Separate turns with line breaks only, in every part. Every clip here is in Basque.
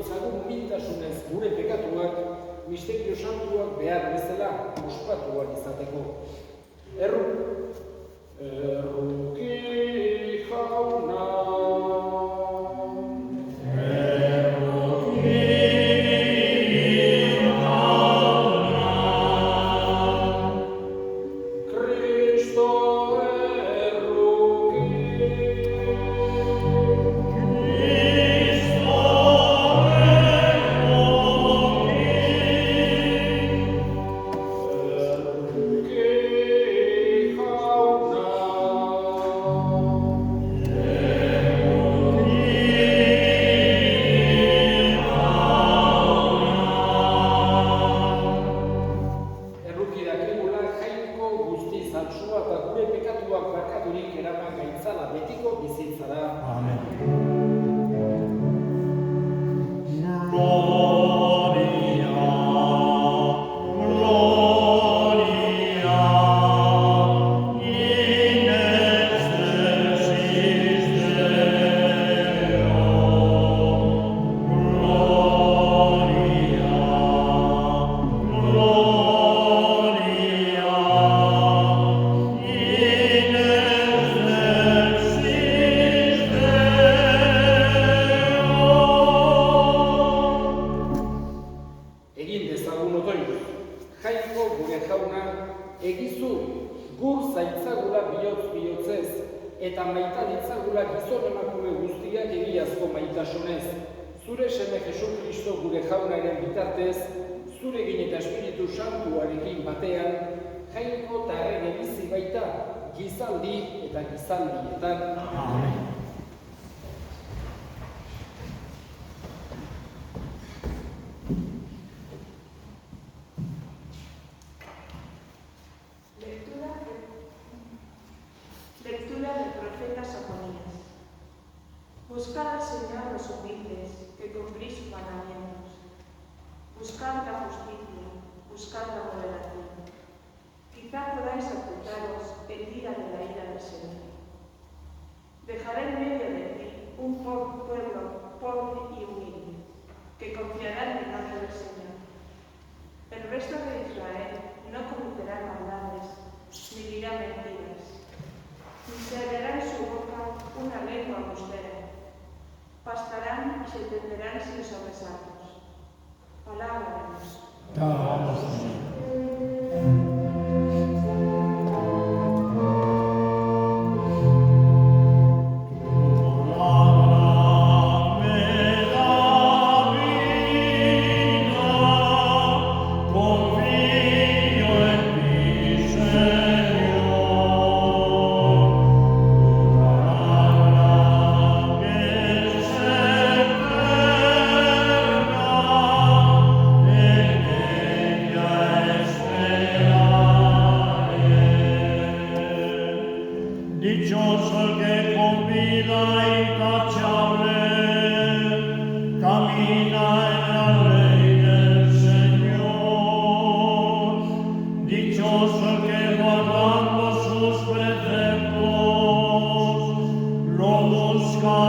ditzagun umiltasunez gure pekatuak, misterio santuak behar bezala ospatuak izateko. Erruki jauna. Eta maita ditzagula gizon emakume guztiak egiazko maitasunez. Zure seme Jesu Kristo gure jaunaren bitartez, zurekin eta Espiritu Santuarekin batean, jainko eta errege bizi baita, gizaldi eta gizaldietan. Amen.
Lectura del profeta Sofonías. Buscad al Señor los humildes, que cumplís sus mandamientos. Buscad la justicia, buscad la moderación. Quizá podáis ocultaros el día de la ira del Señor. Dejaré en medio de ti un pueblo pobre y humilde, que confiará en el nombre del Señor. El resto de Israel no cometerá maldades, ni dirá mentiras. Ni se hallará en su boca una lengua embustera. Pastarán y se entenderán sin sobresaltos. Palabra de Dios.
Vamos, Dichoso el que con vida intachable camina en la ley del Señor. Dichoso el que guardando sus preceptos lo busca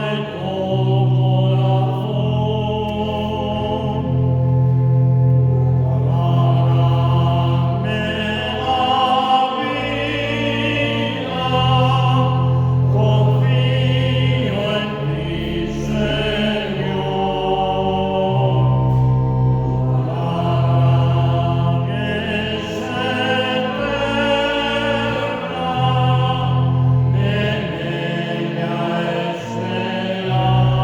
de todo corazón. Tu palabra me da vida. Confío en ti, Señor. Tu palabra que es eterna, en ella esperaré.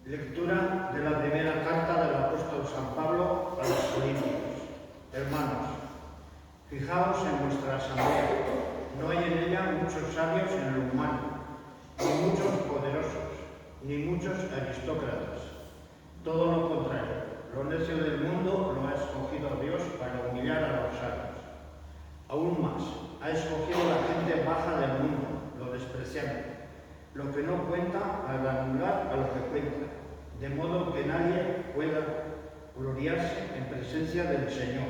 Lectura de la primera carta del apóstol San Pablo a los Corintios. Hermanos, fijaos en vuestra asamblea. No hay en ella muchos sabios en lo humano, ni muchos poderosos, ni muchos aristócratas. Todo lo contrario, lo necio del mundo lo ha escogido Dios para humillar a los sabios. Aún más, ha escogido la gente baja del mundo, lo despreciable, lo que no cuenta al anular a lo que cuenta, de modo que nadie pueda gloriarse en presencia del Señor.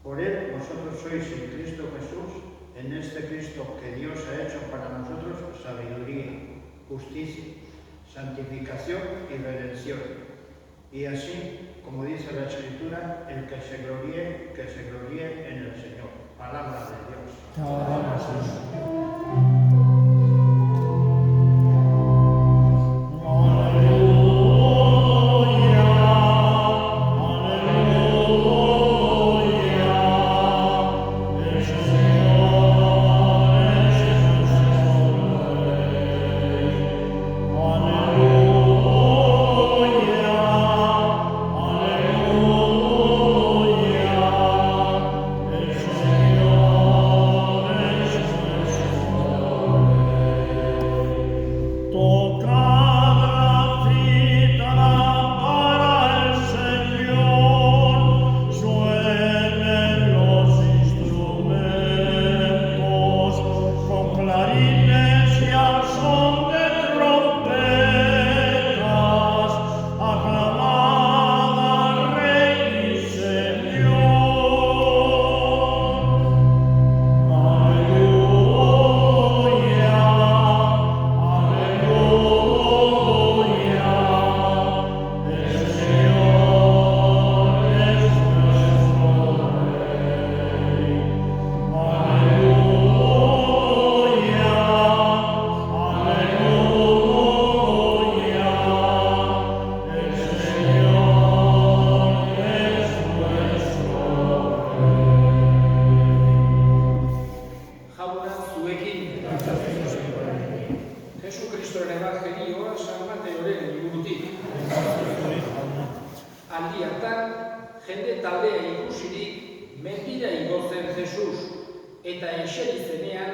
Por él vosotros sois en Cristo Jesús en este Cristo que Dios ha hecho para nosotros sabiduría, justicia, santificación y redención. Y así, como dice la Escritura, el que se gloríe en el Señor. Palabra de Dios.
Te alabamos, Señor.
Jesucristoren evangelioa San Mateoren liburutik. Aldi hartan, jende taldea ikusirik mendira igo zen Jesus, eta eseri zenean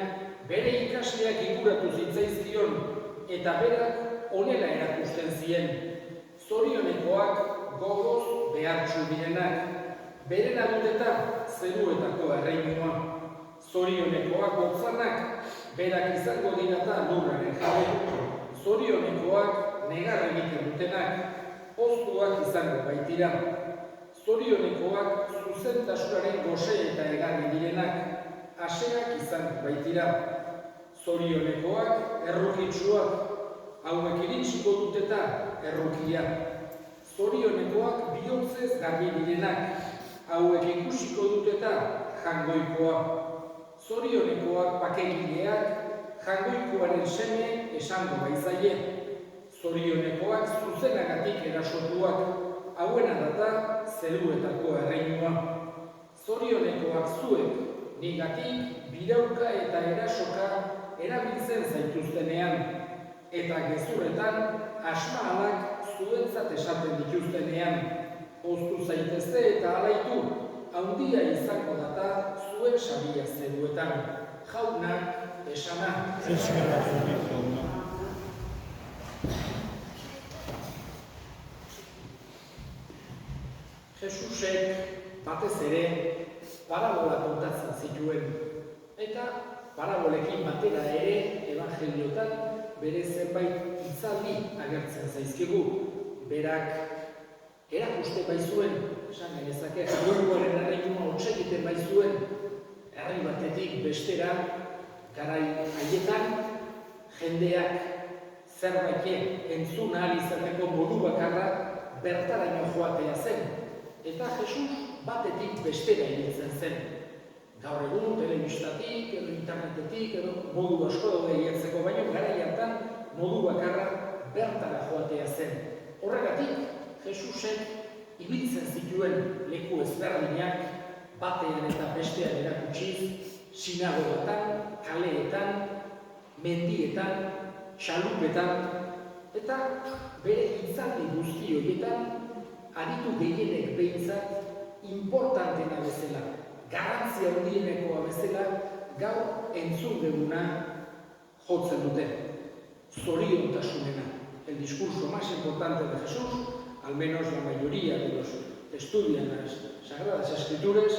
bere ikasleak inguratu zitzaizkion, eta berak honela erakusten zien. Zorionekoak gogoz behartsu direnak, berena duteta zeruetako erreinua. Zorionekoak gotzanak, berak izango dirata lurraren jabe. Zorionekoak negar egiten dutenak, poztuak izango baitira. Zorionekoak zuzentasunaren gose eta egarri direnak, aseak izango baitira. Zorionekoak errukitsuak, hauek iritsiko duteta errukia. Zorionekoak bihotzez garbi direnak, hauek ikusiko duteta jangoikoa. Zorionekoak pakegileak, jangoikoaren seme esango baizaie. Zorionekoak zuzenagatik erasotuak, hauena data zeruetako erreinua. Zorionekoak zuek, nigatik, birauka eta erasoka erabiltzen zaituztenean, eta gezurretan asmaalak zuentzat esaten dituztenean. Poztu zaitezte eta alaitu, handia izango data zuen sabia zeruetan. Jaunak esana. Jesusek batez ere parabola kontatzen zituen, eta parabolekin batera ere evangeliotan bere zenbait hitzaldi agertzen zaizkigu. Berak erakuste baizuen, esan genezake, jangoikoaren erreinua hots egiten baizuen, herri batetik bestera, garai haietan, jendeak zerbait entzun ahal izateko modu bakarra bertaraino joatea zen. Eta Jesus batetik bestera ibiltzen zen. Gaur egun, telebistatik, edo internetetik, edo modu asko daude ibiltzeko, baina garai hartan modu bakarra bertara joatea zen. Horregatik, Jesusek ibiltzen zituen leku ezberdinak, batean eta bestean erakutsiz, sinagogatan, kaleetan, mendietan, txalupetan, eta bere hitzaldi guzti horietan aditu gehienek behintzat importantena bezala, garantzia handienekoa bezala, gaur entzun duguna jotzen dute. Zoriontasunena. El discurso más importante de Jesús, al menos la mayoría de los que estudian las Sagradas Escrituras,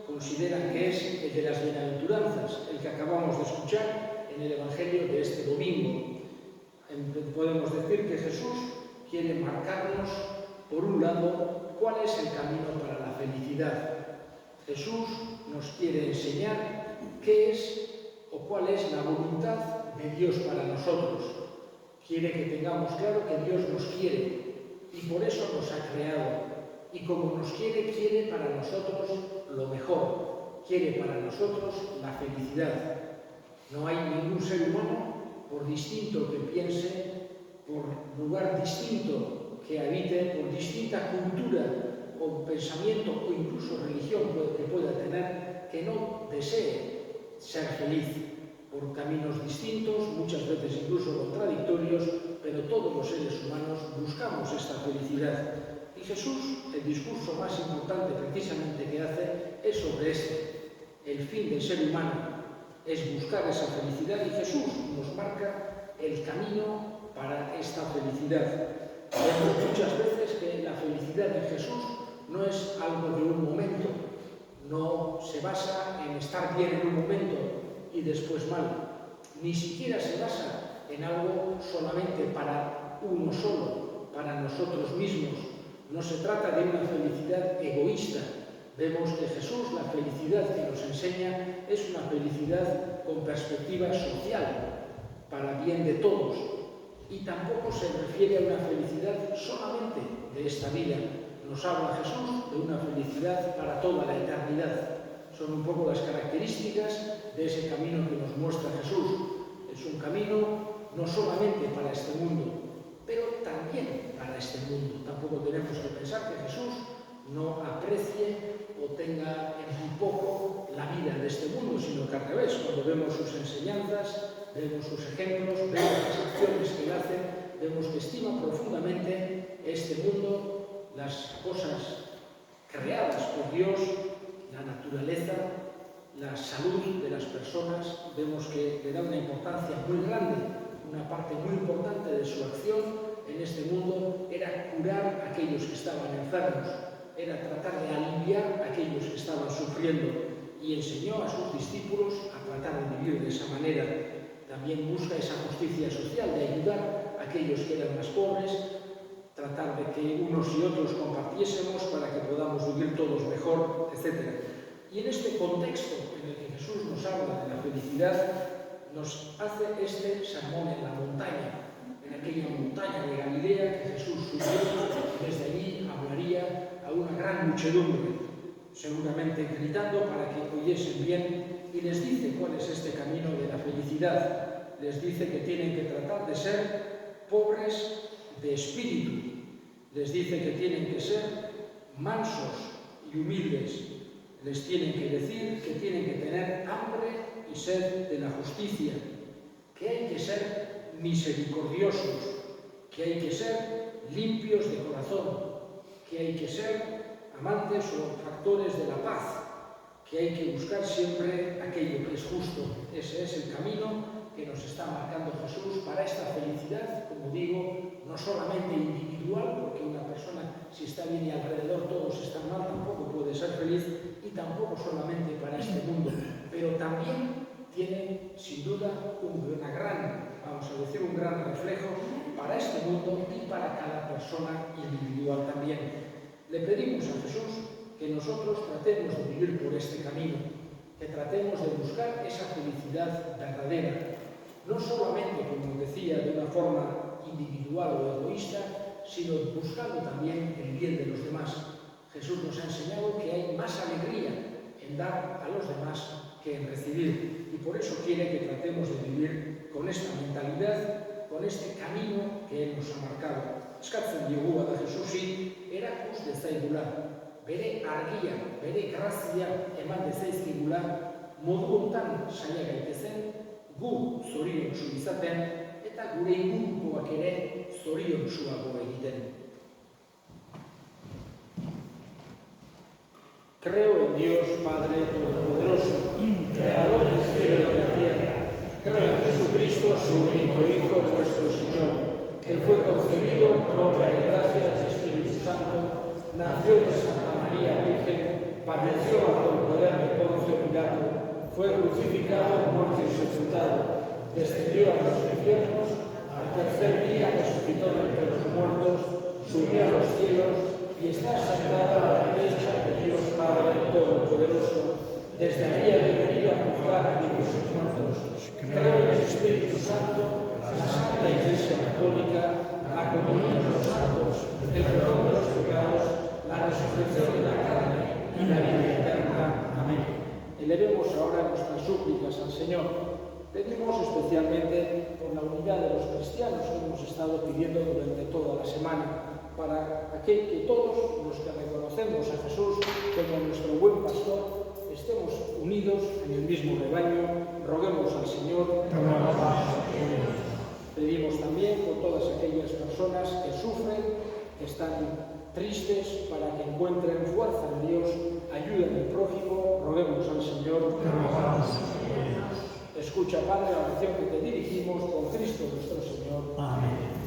consideran que es el de las bienaventuranzas, el que acabamos de escuchar en el Evangelio de este domingo. Podemos decir que Jesús quiere marcarnos, por un lado, cuál es el camino para la felicidad. Jesús nos quiere enseñar qué es cuál es la voluntad de Dios para nosotros. Quiere que tengamos claro que Dios nos quiere y por eso nos ha creado. Y como nos quiere, quiere para nosotros lo mejor. Quiere para nosotros la felicidad. No hay ningún ser humano, por distinto que piense, por lugar distinto que habite, por distinta cultura o pensamiento o incluso religión que pueda tener, que no desee ser feliz. Por caminos distintos, muchas veces incluso contradictorios, pero todos los seres humanos buscamos esta felicidad. Y Jesús, el discurso más importante precisamente que hace, es sobre este. El fin del ser humano es buscar esa felicidad y Jesús nos marca el camino para esta felicidad. Vemos muchas veces que la felicidad de Jesús no es algo de un momento, no se basa en estar bien en un momento y después mal, ni siquiera se basa en algo solamente para uno solo, para nosotros mismos. No se trata de una felicidad egoísta. Vemos que Jesús, la felicidad que nos enseña, es una felicidad con perspectiva social, para bien de todos. Y tampoco se refiere a una felicidad solamente de esta vida. Nos habla Jesús de una felicidad para toda la eternidad. Son un poco las características de ese camino que nos muestra Jesús. Es un camino no solamente para este mundo, pero también para este mundo. Tampoco tenemos que pensar que Jesús no aprecie o tenga en muy poco la vida de este mundo, sino que al revés, cuando vemos sus enseñanzas, vemos sus ejemplos, vemos las acciones que él hace, vemos que estima profundamente este mundo, las cosas creadas por Dios, la naturaleza, la salud de las personas. Vemos que le da una importancia muy grande, una parte muy importante de su acción en este mundo era curar a aquellos que estaban enfermos, era tratar de aliviar a aquellos que estaban sufriendo y enseñó a sus discípulos a tratar de vivir de esa manera. También busca esa justicia social de ayudar a aquellos que eran más pobres, tratar de que unos y otros compartiésemos para que podamos vivir todos mejor, etc. Y en este contexto en el que Jesús nos habla de la felicidad, nos hace este sermón en la montaña, en aquella montaña de Galilea que Jesús subió y desde allí hablaría a una gran muchedumbre, seguramente gritando para que oyesen bien, y les dice cuál es este camino de la felicidad. Les dice que tienen que tratar de ser pobres de espíritu, les dice que tienen que ser mansos y humildes, les tienen que decir que tienen que tener hambre y sed de la justicia, que hay que ser misericordiosos, que hay que ser limpios de corazón, que hay que ser amantes o factores de la paz, que hay que buscar siempre aquello que es justo. Ese es el camino que nos está marcando Jesús para esta felicidad, como digo, no solamente individual, porque una persona, si está bien y alrededor todos están mal, tampoco puede ser feliz, y tampoco solamente para este mundo, pero también tiene, sin duda, un gran reflejo para este mundo y para cada persona individual también. Le pedimos a Jesús que nosotros tratemos de vivir por este camino, que tratemos de buscar esa felicidad verdadera, no solamente, como decía, de una forma individual o egoísta, sino buscando también el bien de los demás. Jesús nos ha enseñado que hay más alegría en dar a los demás que en recibir, y por eso quiere que tratemos de vivir con esta mentalidad, con este camino que Él nos ha marcado. Eskatzen diogu da Jesusi, erakus dezaigula, bere argia, bere grazia eman dezaizkigula, modu hontan saia gaitezen, gu zoriontsu izaten, eta gure ingurukoak ere zoriontsuago egiten. Creo en Dios Padre Todopoderoso, Creador del cielo y de la tierra. Creo en Jesucristo, su único Hijo, nuestro Señor, que fue concebido por obra y gracia del Espíritu Santo, nació de Santa María Virgen, padeció bajo el poder de Poncio Pilato, fue crucificado, muerto y sepultado, descendió a los infiernos, al tercer día resucitó de entre los muertos, subió a los cielos y está sentada a la derecha de Dios Padre Todopoderoso. Desde allí ha venido a juzgar a vivos y muertos. creo en el Espíritu Santo, la Santa Iglesia Católica, la comunión de los santos, el perdón de los pecados, la resurrección de la carne y la vida eterna. Amén. Elevemos ahora nuestras súplicas al Señor. Pedimos especialmente por la unidad de los cristianos que hemos estado pidiendo durante toda la semana, para que todos los que reconocemos a Jesús como nuestro buen pastor estemos unidos en el mismo rebaño. Roguemos al Señor. Pedimos también por todas aquellas personas que sufren, que están tristes, para que encuentren fuerza en Dios, ayuda en el prójimo. Roguemos al Señor. Escucha, Padre, la oración que te dirigimos por Cristo nuestro Señor. Amén.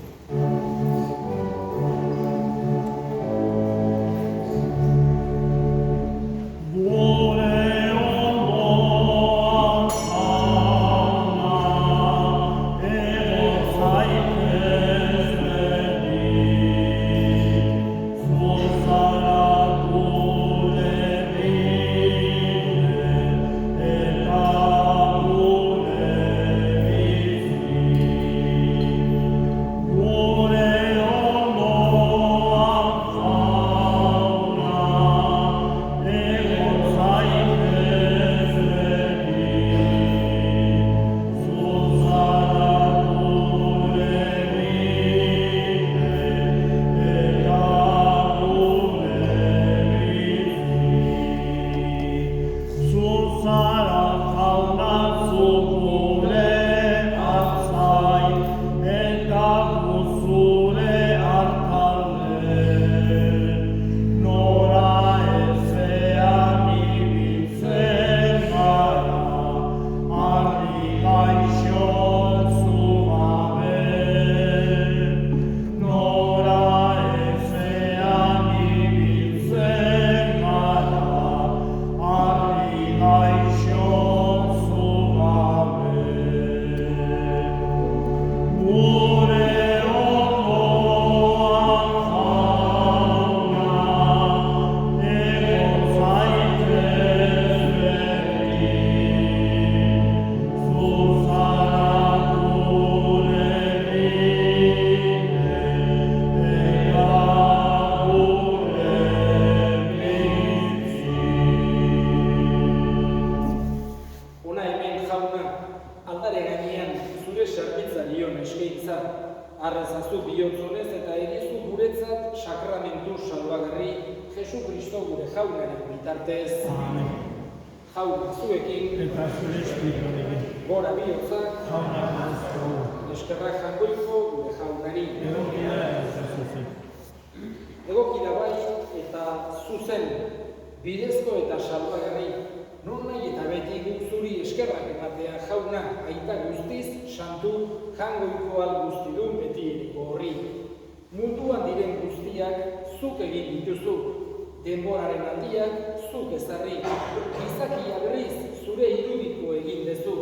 Denboraren aldiak zuk ezarri, gizakia berriz zure irudiko egin dezu,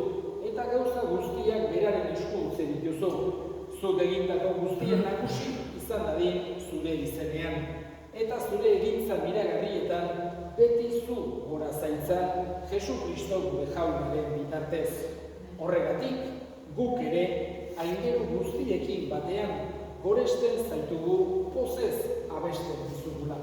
eta gauza guztiak beraren esku utzi dituzu. Zuk egindako guztien nagusi izan dadin zure izenean, eta zure egintza miragarrietan beti zu gora zaintzan Jesukristo gure jaunaren bitartez. Horregatik, guk ere, aingeru guztiekin batean, goresten zaitugu pozez abesten dizugula.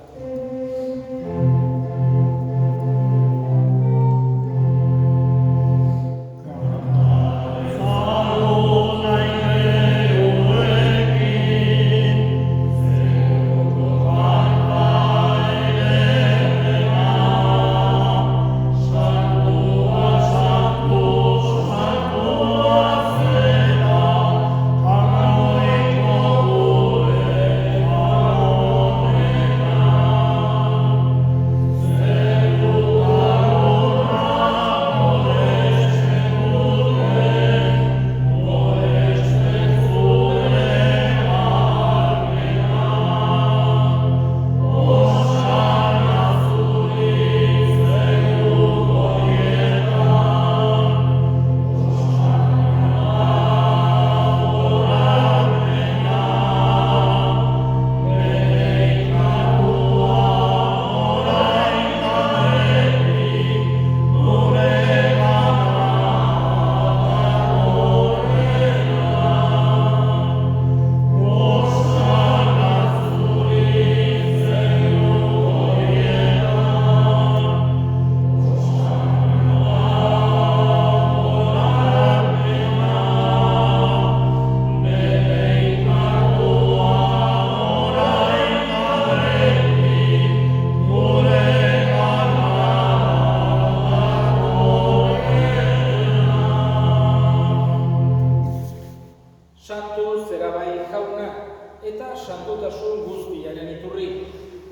eta santotasun guztiaren iturri.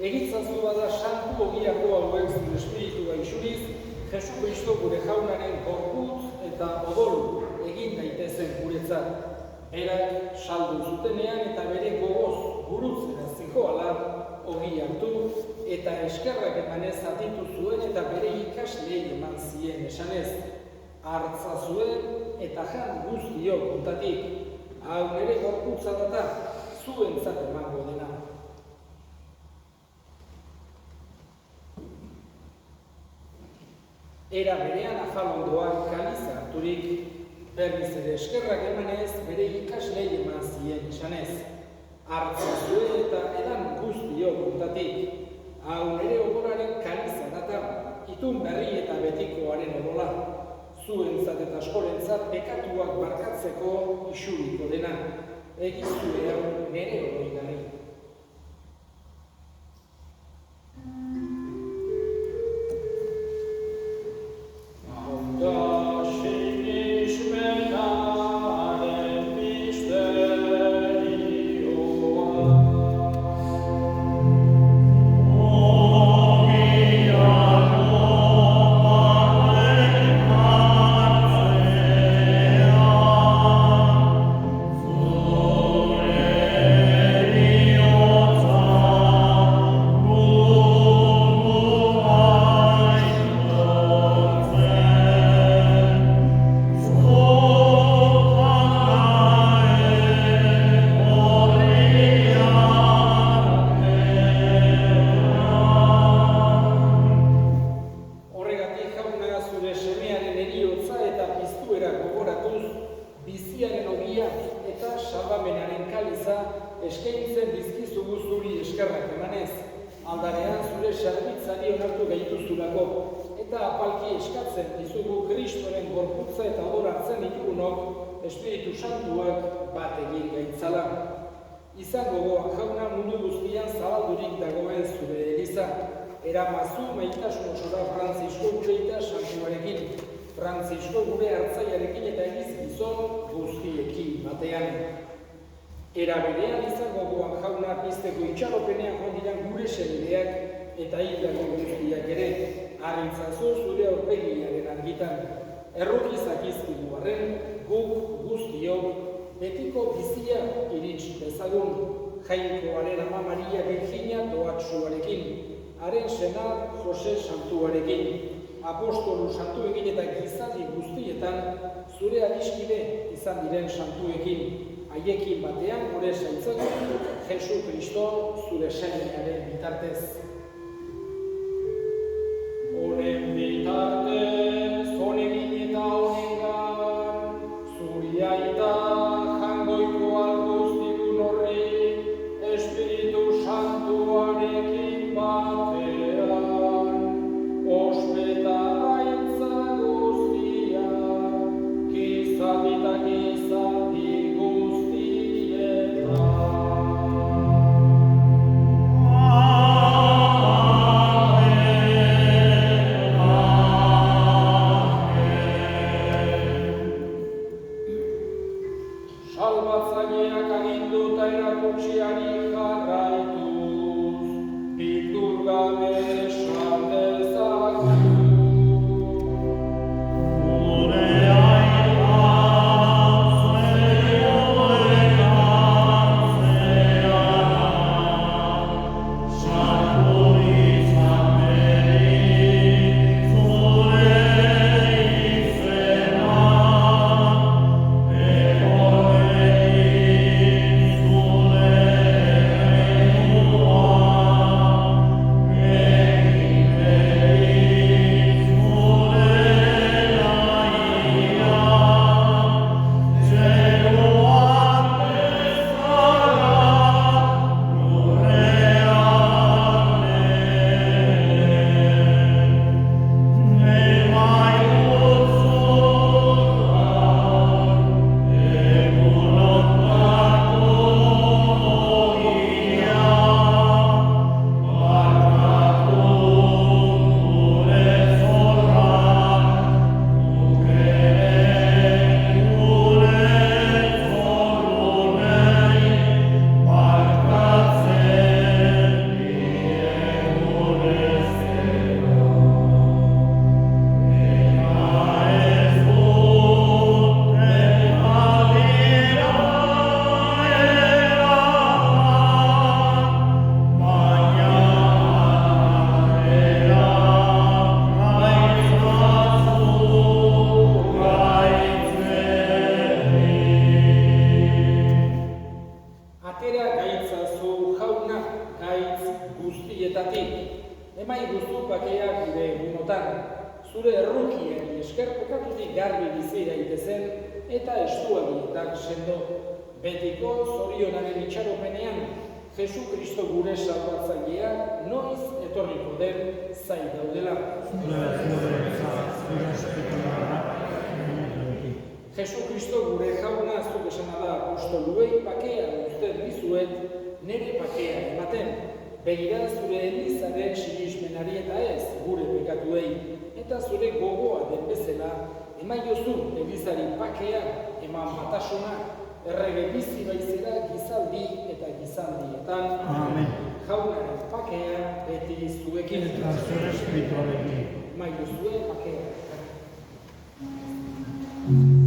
Egitzazu bada santu ogiako hauek zure espiritu gaixuriz, Jesu Kristo gure jaunaren gorputz eta odol egin daitezen guretzat. Berak saldu zutenean eta bere gogoz gurutzera zihoala ogi hartu eta eskerrak emanez aditu zuen eta bere ikaslei eman zien esanez. Hartza zuen eta jan guztiok kontatik. Hau nere gorputza data, zuentzat emango dena. Era berean afalondoan kaliza harturik, berriz ere eskerrak emanez bere ikaslei eman zien esanez. Hartza zuen eta edan guztiok kontatik. Hau nere odolaren kaliza data, itun berri eta betikoaren odola. Zuentzat eta askorentzat pekatuak barkatzeko isuriko dena. Egizue hau nere oroigarri. Era berean izango goan jauna pizteko itxaropenean jondiran gure senideak eta hildako guztiak ere, harritzazu zure aurpegiaren argitan. Errukizak izkigu arren, guk guztiok betiko bizia irits bezagun, Jainkoaren ama Maria Virginia Toatsuarekin, haren sena Jose Santuarekin, apostolu santuekin eta gizadi guztietan zure adiskide izan diren santuekin, haiekin batean gure zaintzatu, Jesu Kristo zure semearen bitartez. Honen bitartez, honegin eta honengan, zuri aita jangoiko alguztikun horri, Espiritu Santuarekin batean, ospeta gaitza guztia, gizadi eta gizadi
Yeah.
bakea gure egunotan, zure errukiari esker kokatutik garbi bizi daitezen eta estuagietak sendo. Betiko zorionaren itxaropenean, Jesu Kristo gure salbatzailea noiz etorriko den zai daudela. Jesu Kristo gure jauna zuk esana da apostoluei bakea uzten dizuet, nire bakea ematen. Begira zure elizaren sinismenari eta ez gure pekatuei, eta zure gogoa den bezala, emaiozu elizari bakea eman batasuna, errege bizi baizera gizaldi eta gizaldietan.
Amen.
Jaunaren bakea beti zuekin.
Eta zure espirituarekin.
Emaiozue bakea.
Amen.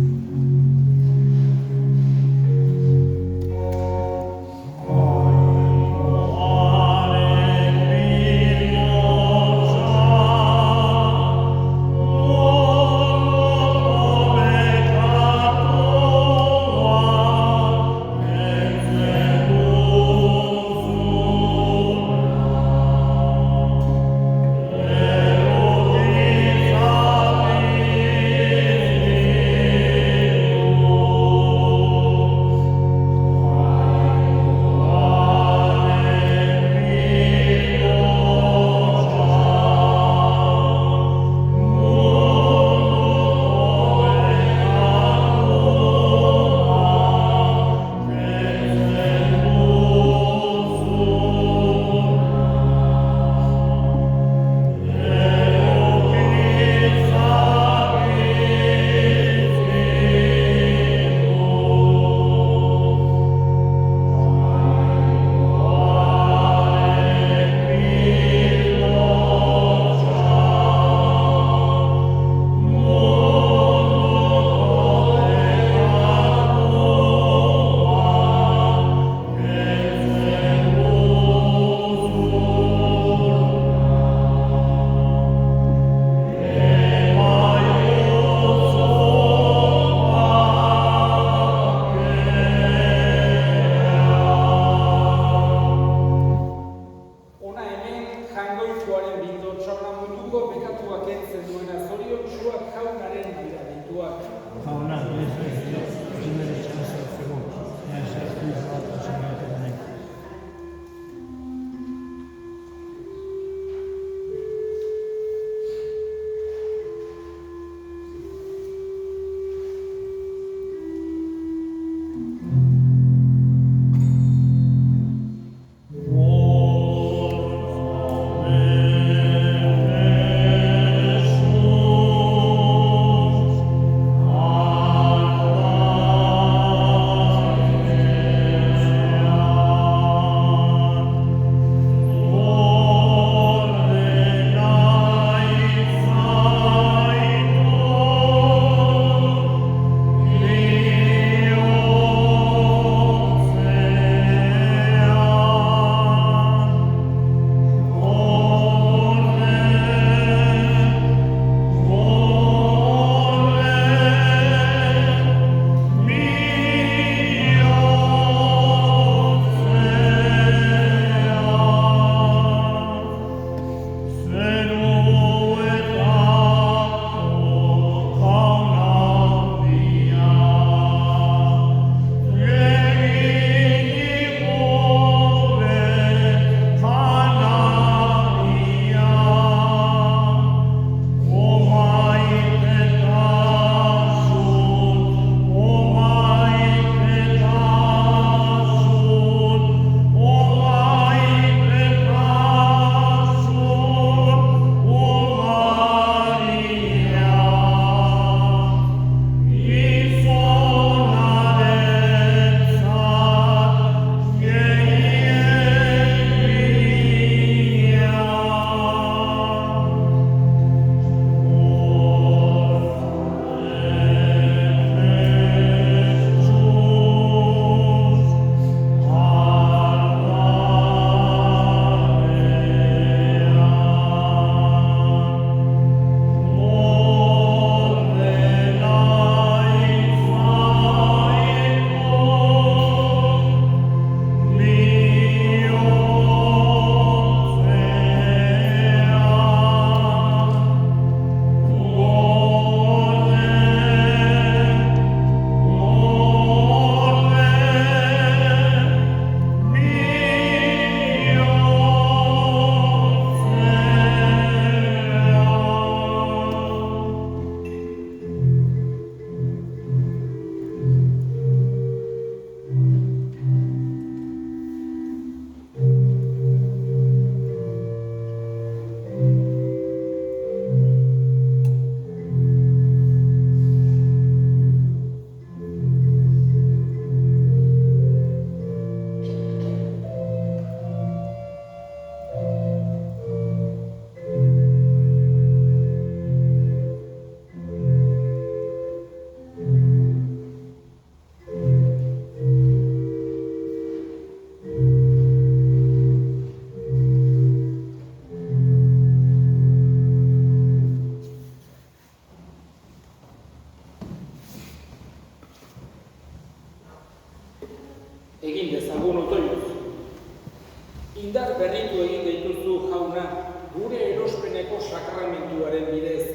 Indar berritu egin gaituzu jauna, gure erospeneko sakramentuaren bidez.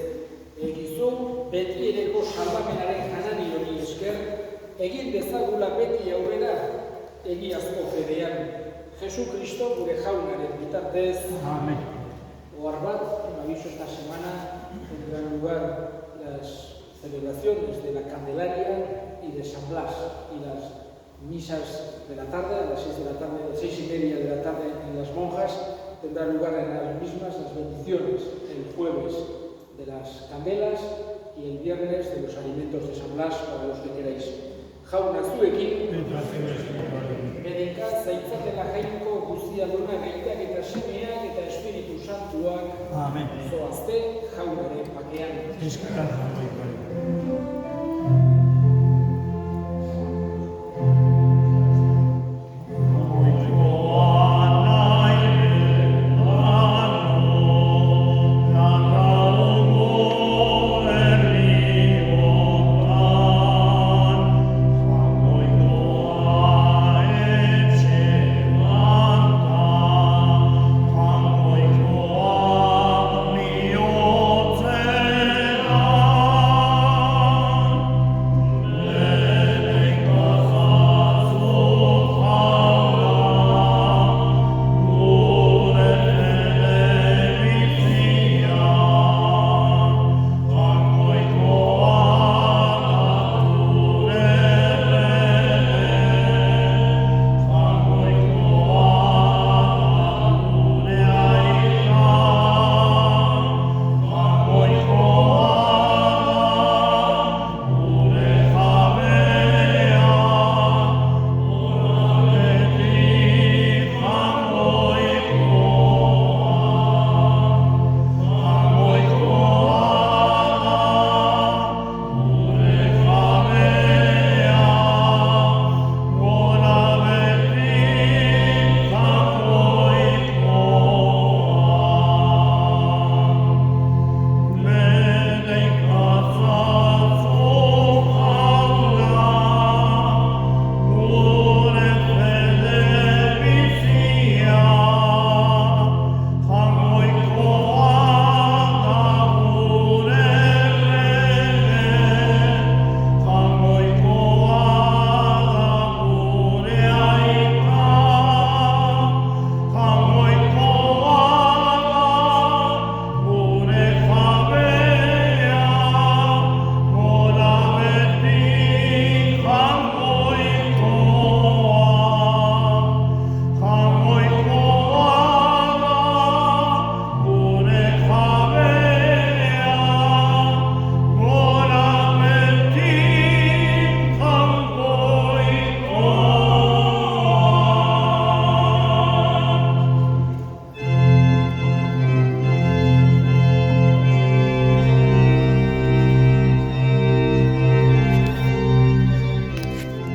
Egizu, beti ereko salamenaren janari hori esker, egin dezagula beti aurrera, egiazko fedean. Jesu Kristo gure jaunaren bitartez.
Amén.
Ohar bat, aviso esta semana, tendrán lugar las celebraciones de la Candelaria y de San Blas, y las misas de la tarde, a las 6 de la tarde, 6:30 de la tarde en las monjas, tendrán lugar en las mismas las bendiciones, el jueves de las candelas y el viernes de los alimentos de San Blas para los que queráis. Jauna zuekin, medika zaitzatela jainko guztia duna gaitak eta semeak eta Espiritu Santuak
Amén.
zoazte jaunaren pakean.
Eskerrak